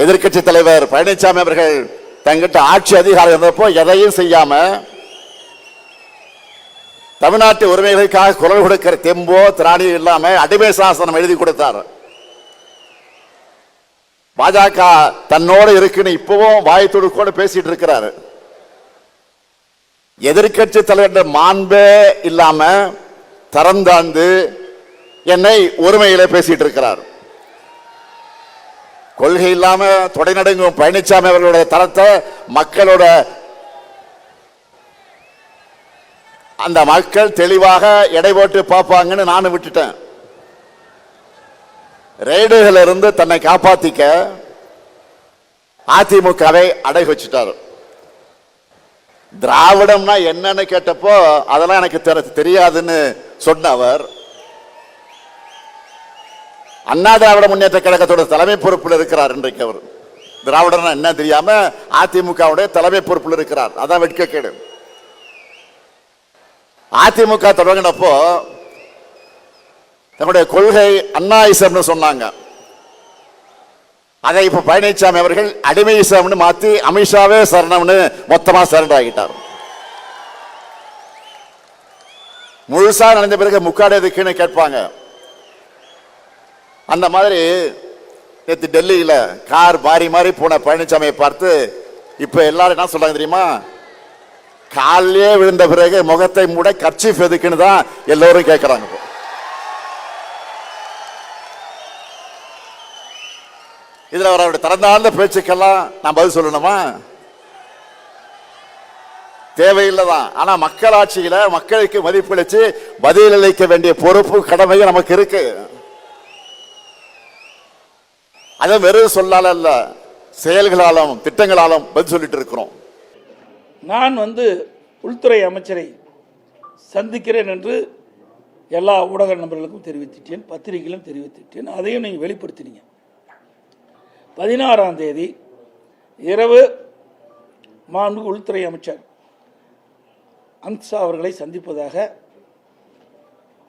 எதிர்க்கட்சி தலைவர் பழனிசாமி அவர்கள் தங்கிட்ட ஆட்சி அதிகாரம் இருந்தப்போ எதையும் செய்யாம தமிழ்நாட்டு உரிமைகளுக்காக குரல் கொடுக்கிற தெம்போ திராணி இல்லாம அடிமை சாசனம் எழுதி கொடுத்தார். பாஜக தன்னோடு இருக்குன்னு இப்பவும் வாய் துடுக்கோடு பேசிட்டு இருக்கிறாரு. எதிர்க்கட்சி தலைவர் மாண்பே இல்லாம தரந்தாந்து என்னை உரிமையில பேசிட்டு இருக்கிறார். கொள்கை இல்லாம தொடை நடுங்கும் பழனிசாமி அவர்களுடைய தரத்தை மக்களோட அந்த மக்கள் தெளிவாக எடை போட்டு பார்ப்பாங்கன்னு நானும் விட்டுட்டேன். ரெய்டுகள் இருந்து தன்னை காப்பாத்திக்க அதிமுகவை அடை வச்சுட்டார். திராவிடம்னா என்னன்னு கேட்டப்போ அதெல்லாம் எனக்கு தெரியாதுன்னு சொன்ன அவர் அண்ணா திராவிட முன்னேற்ற கழகத்தோட தலைமை பொறுப்பில் இருக்கிறார். இன்றைக்கு அவர் திராவிடம்னா என்ன தெரியாம அதிமுகவுடைய தலைமை பொறுப்பில் இருக்கிறார். அதான் வெட்கக்கேடு. அதிமுக தொடங்கினப்போ தன்னுடைய கொள்கை அண்ணாயிசம்னு சொன்னாங்க. அதை இப்ப பழனிசாமி அவர்கள் அடிமையிசம்னு மாத்தி அமித்ஷாவே சரணம்னு மொத்தமா சரண்டர் ஆகிட்டார். முழுசா நடந்த பிறகு முக்காடு எதுக்குன்னு கேட்பாங்க. அந்த மாதிரி நேற்று டெல்லியில கார் மாறி மாறி போன பழனிசாமியை பார்த்து இப்ப எல்லாரும் என்ன சொல்றாங்க தெரியுமா? காலையே விழுந்த பிறகு முகத்தை மூட கர்ச்சீஃப் எதுக்குன்னு தான் எல்லோரும் கேட்கிறாங்க. இதுல அவருடைய திறந்தாழ்ந்த பேச்சுக்கெல்லாம் நான் பதில் சொல்லணுமா? தேவையில்லைதான். ஆனா மக்களாட்சியில மக்களுக்கு மதிப்பளிச்சு பதிலளிக்க வேண்டிய பொறுப்பு கடமையும் நமக்கு இருக்கு. அதை வெறும் சொல்லால அல்ல, செயல்களாலும் திட்டங்களாலும் பதில் சொல்லிட்டு இருக்கிறோம். நான் உள்துறை அமைச்சரை சந்திக்கிறேன் என்று எல்லா ஊடக நண்பர்களுக்கும் தெரிவித்துட்டேன், பத்திரிகையிலும் தெரிவித்துட்டேன். அதையும் நீங்கள் வெளிப்படுத்தினீங்க. 16ஆம் தேதி இரவு மாண்புமிகு உள்துறை அமைச்சர் அமித்ஷா அவர்களை சந்திப்பதாக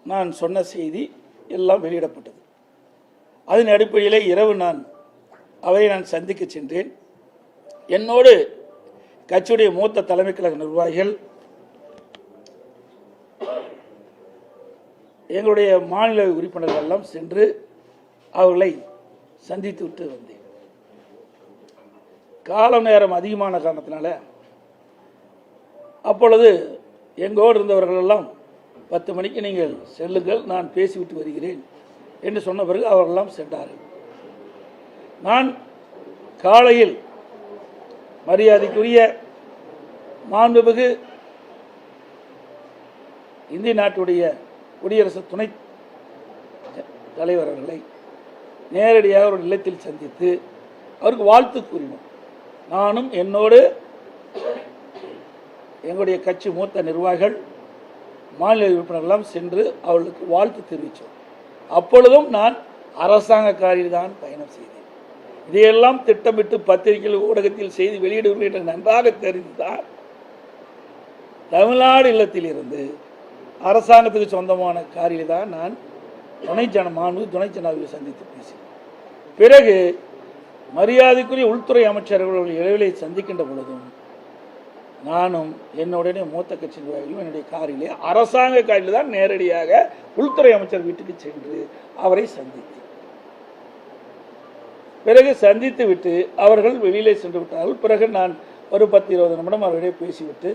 நான் சொன்ன செய்தி எல்லாம் வெளியிடப்பட்டது. அதன் அடிப்படையில் இரவு அவரை நான் சந்திக்க சென்றேன். என்னோடு கட்சியுடைய மூத்த தலைமை கழக நிர்வாகிகள், எங்களுடைய மாநில உறுப்பினர்கள் எல்லாம் சென்று அவர்களை சந்தித்து விட்டு வந்தேன். காலம் நேரம் அதிகமான காரணத்தினால அப்பொழுது எங்கோடு இருந்தவர்கள் எல்லாம் 10 மணிக்கு நீங்கள் செல்லுங்கள், நான் பேசிவிட்டு வருகிறேன் என்று சொன்ன பிறகு அவர்களெல்லாம் சென்றார்கள். நான் காலையில் மரியாதைக்குரிய மாண்புமிகு இந்திய நாட்டுடைய குடியரசு துணை தலைவர் அவர்களை நேரடியாக ஒரு இல்லத்தில் சந்தித்து அவருக்கு வாழ்த்து கூறினோம். நானும் என்னோடு எங்களுடைய கட்சி மூத்த நிர்வாகிகள், மாநில உறுப்பினர்களெல்லாம் சென்று அவர்களுக்கு வாழ்த்து தெரிவித்தோம். அப்பொழுதும் நான் அரசாங்க காரில் தான் பயணம் செய்தேன். இதையெல்லாம் திட்டமிட்டு பத்திரிகைகள் ஊடகத்தில் செய்தி வெளியிடுவது என்று நன்றாக தெரிந்துதான் தமிழ்நாடு இல்லத்தில் இருந்து அரசாங்கத்துக்கு சொந்தமான காரில் தான் நான் துணை ஜனாதிபதியை சந்தித்து பேசினேன். பிறகு மரியாதைக்குரிய உள்துறை அமைச்சர்கள் இடைவெளியை சந்திக்கின்ற பொழுதும் நானும் என்னுடைய மூத்த கட்சி நிர்வாகிகளும் என்னுடைய காரிலே அரசாங்க காரில் தான் நேரடியாக உள்துறை அமைச்சர் வீட்டுக்கு சென்று அவரை சந்தித்தேன். பிறகு சந்தித்து விட்டு அவர்கள் வெளியிலே சென்று விட்டார்கள். பிறகு நான் ஒரு 10-20 நிமிடம் அவர்களிடையே பேசிவிட்டு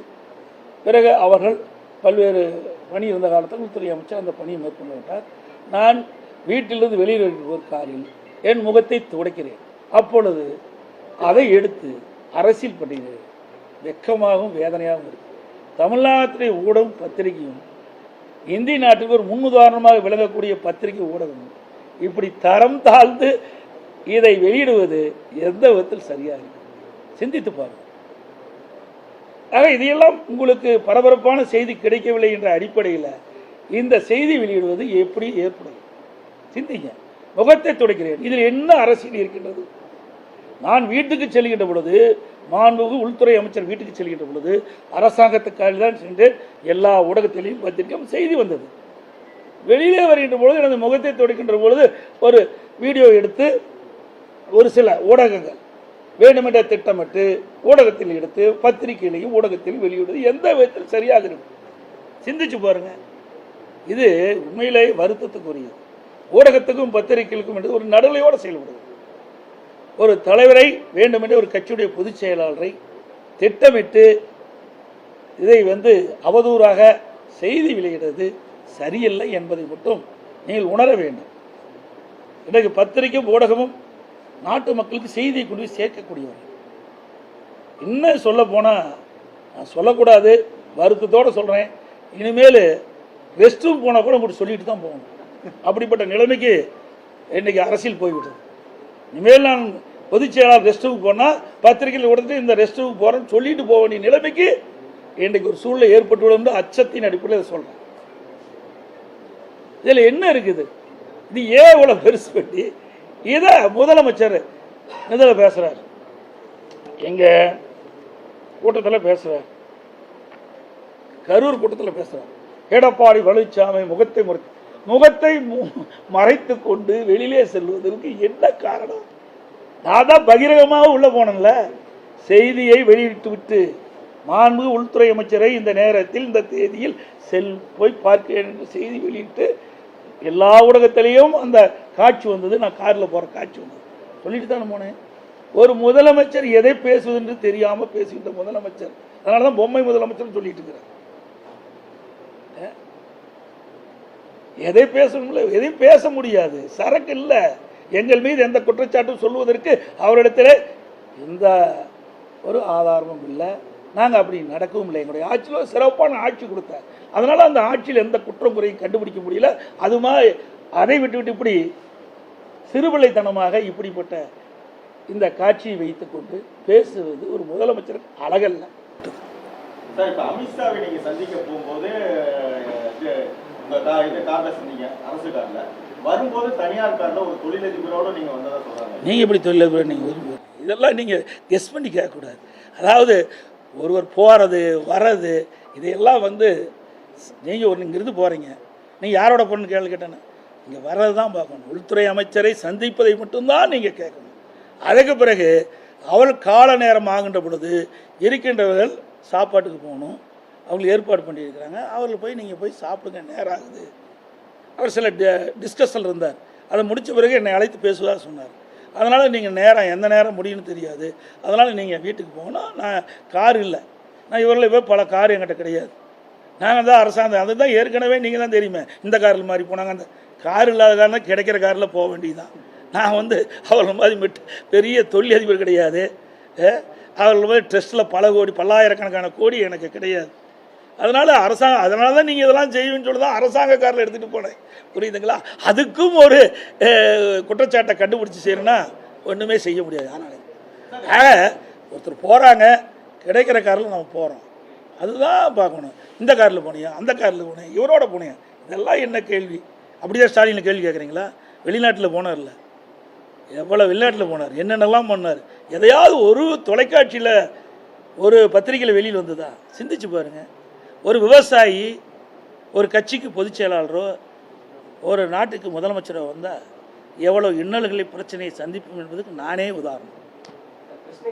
பிறகு அவர்கள் பல்வேறு பணி இருந்த காலத்தில் உள்துறை அமைச்சர் அந்த பணியை மேற்கொண்டு விட்டார். நான் வீட்டிலிருந்து வெளியில் ஒரு காரில் என் முகத்தை துடைக்கிறேன். அப்பொழுது அதை எடுத்து அரசியல் பண்ணுகிறேன். வெக்கமாகவும் வேதனையாகவும் இருக்கு. தமிழ்நாட்டிலே ஊடகம் பத்திரிகையும் இந்திய நாட்டுக்கு ஒரு முன்னுதாரணமாக விளங்கக்கூடிய பத்திரிகை ஊடகம் இப்படி தரம் தாழ்ந்து இதை வெளியிடுவது எந்த விதத்தில் சரியாக இருக்கு? சிந்தித்து பாருங்கள். ஆக இதையெல்லாம் உங்களுக்கு பரபரப்பான செய்தி கிடைக்கவில்லை என்ற அடிப்படையில் இந்த செய்தி வெளியிடுவது எப்படி ஏற்படும்? சிந்திங்க. முகத்தை துடைக்கிறேன். இதில் என்ன அரசியல் இருக்கின்றது? நான் வீட்டுக்கு செல்கின்ற பொழுது, மாண்புமிகு உள்துறை அமைச்சர் வீட்டுக்கு செல்கின்ற பொழுது அரசாங்கத்துக்காக தான் சென்று எல்லா ஊடகத்திலையும் பத்திரிகையும் செய்தி வந்தது. வெளியிலே வருகின்ற பொழுது எனது முகத்தை துடைக்கின்ற பொழுது ஒரு வீடியோ எடுத்து ஒரு சில ஊடகங்கள் வேண்டுமென்ற திட்டமிட்டு ஊடகத்தில் எடுத்து பத்திரிகையிலையும் ஊடகத்தில் வெளியிடுவது எந்த விதத்தில் சரியாக இருக்கு? சிந்திச்சு பாருங்க. இது உண்மையிலே வருத்தத்துக்குரியது. ஊடகத்துக்கும் பத்திரிகைகளுக்கும் என்று ஒரு நடுநிலையோடு செயல்படுது. ஒரு தலைவரை வேண்டுமென்ற ஒரு கட்சியுடைய பொதுச் செயலாளரை திட்டமிட்டு இதை அவதூறாக செய்தி வெளியிடுறது சரியில்லை என்பதை மட்டும் நீங்கள் உணர வேண்டும். இன்றைக்கு பத்திரிகையும் ஊடகமும் நாட்டு மக்களுக்கு செய்தியை கொண்டு போய் சேர்க்கக்கூடியவர்கள். இன்னும் சொல்ல போனால் நான் சொல்லக்கூடாது, வருத்தத்தோடு சொல்கிறேன், இனிமேல் ரெஸ்ட் ரூம் போனால் கூட உங்களுக்கு சொல்லிட்டு தான் போகணும். அப்படிப்பட்ட நிலைமைக்கு இன்றைக்கி அரசியல் போய்விட்டது. இனிமேல் நான் பொதுச் செயலாளர் ரெஸ்ட் ரூமுக்கு போனால் பத்திரிகையில் உடனே இந்த ரெஸ்ட் ரூமுக்கு போகிறேன்னு சொல்லிட்டு போக வேண்டிய நிலைமைக்கு இன்றைக்கு ஒரு சூழ்நிலை ஏற்பட்டுள்ளது. அச்சத்தின் அடிப்படையில் சொல்கிறேன். இதில் என்ன இருக்குது? இது ஏன் இவ்வளோ பெருசு பண்ணி இதை முதலமைச்சர் இதில் பேசுகிறார், எங்கள் கூட்டத்தில் பேசுகிறார், கரூர் கூட்டத்தில் பேசுகிறார். எடப்பாடி பழனிசாமி முகத்தை மறைத்து கொண்டு வெளியிலே செல்வதற்கு என்ன காரணம்? நான் தான் பகிரங்கமாக உள்ள போனேன்ல, செய்தியை வெளியிட்டு விட்டு மாண்பு உள்துறை அமைச்சரை இந்த நேரத்தில் இந்த தேதியில் போய் பார்க்கிறேன் என்று செய்தி வெளியிட்டு எல்லா ஊடகத்திலையும் அந்த காட்சி வந்தது. நான் காரில் போகிற காட்சி வந்தது சொல்லிட்டு தானே போனேன். ஒரு முதலமைச்சர் எதை பேசுவது என்று தெரியாமல் பேசுகின்ற முதலமைச்சர், அதனால தான் பொம்மை முதலமைச்சர் சொல்லிட்டு இருக்கிறார். எதை பேசணும்ல, எதையும் பேச முடியாது, சரக்கு இல்லை. எங்கள் மீது எந்த குற்றச்சாட்டும் சொல்வதற்கு அவரிடத்தில் எந்த ஒரு ஆதாரமும் இல்லை. நாங்கள் அப்படி நடக்கவும் இல்லை. எங்களுடைய ஆட்சியில் சிறப்பான ஆட்சி கொடுத்தார். அதனால் அந்த ஆட்சியில் எந்த குற்றமுறையும் கண்டுபிடிக்க முடியல. அதுமா அதை விட்டு இப்படி சிறுபிள்ளைத்தனமாக இப்படிப்பட்ட இந்த காட்சியை வைத்துக்கொண்டு பேசுவது ஒரு முதலமைச்சருக்கு அழகல்ல. சார், இப்போ அமித்ஷாவை நீங்கள் சந்திக்க போகும்போது காரில் சொன்னீங்க, அரசு காரில் வரும்போது தனியார் காரில் ஒரு தொழிலதிபரோடு நீங்கள் வந்ததாக சொல்கிறாங்க. நீங்கள் எப்படி தொழிலதிபர் நீங்கள் வரும்போது இதெல்லாம் நீங்கள் கெஸ் பண்ணி கேட்கக்கூடாது. அதாவது ஒருவர் போகிறது வர்றது இதையெல்லாம் நீங்கள் இங்கிருந்து போகிறீங்க, நீங்கள் யாரோட போகணுன்னு கேட்டேன்னா இங்கே வர்றது தான் பார்க்கணும். உள்துறை அமைச்சரை சந்திப்பதை மட்டும்தான் நீங்கள் கேட்கணும். அதுக்கு பிறகு அவள் கால நேரம் ஆகின்ற பொழுது இருக்கின்றவர்கள் சாப்பாட்டுக்கு போகணும், அவங்களுக்கு ஏற்பாடு பண்ணியிருக்கிறாங்க, அவர்கள் போய் நீங்கள் போய் சாப்பிடுங்க, நேரம் ஆகுது. அவர் சில டிஸ்கஷன் இருந்தார், அதை முடித்த பிறகு என்னை அழைத்து பேசுவதாக சொன்னார். அதனால் நீங்கள் நேரம் எந்த நேரம் முடியும்னு தெரியாது, அதனால் நீங்கள் வீட்டுக்கு போகணும். நான் கார் இல்லை, நான் இவரில் போய் பல கார் என்கிட்ட கிடையாது, நாங்கள் தான் அரசாங்கம், அதுதான் ஏற்கனவே நீங்கள் தான் தெரியுமே, இந்த காரில் மாதிரி போனாங்க. அந்த கார் இல்லாத காரணம் கிடைக்கிற காரில் போக வேண்டியதுதான். நான் அவர்கள் மாதிரி பெரிய தொழிலதிபர் கிடையாது, அவர்கள் மாதிரி ட்ரெஸ்ட்டில் பல கோடி பல்லாயிரக்கணக்கான கோடி எனக்கு கிடையாது. அதனால் அதனால தான் நீங்கள் இதெல்லாம் செய்யுன்னு சொல்லி தான் அரசாங்க காரில் எடுத்துகிட்டு போனேன், புரியுதுங்களா? அதுக்கும் ஒரு குற்றச்சாட்டை கண்டுபிடிச்சி செய்யணும்னா ஒன்றுமே செய்ய முடியாது. ஆனால் ஒருத்தர் போகிறாங்க, கிடைக்கிற காரில் நம்ம போகிறோம், அதுதான் பார்க்கணும். இந்த காரில் போனியா, அந்த காரில் போனேன், இவரோட போனேன், இதெல்லாம் என்ன கேள்வி? அப்படிதான் ஸ்டாலின் கேள்வி கேட்குறீங்களா? வெளிநாட்டில் போனார்ல, எவ்வளோ வெளிநாட்டில் போனார், என்னென்னலாம் பண்ணார், எதையாவது ஒரு தொலைக்காட்சியில் ஒரு பத்திரிகையில் வெளியில் வந்ததா? சிந்திச்சு பாருங்கள். ஒரு விவசாயி ஒரு கட்சிக்கு பொதுச் செயலாளரோ ஒரு நாட்டுக்கு முதலமைச்சரோ வந்தால் எவ்வளோ இன்னல்களை பிரச்சனையை சந்திப்போம் என்பதுக்கு நானே உதாரணம்.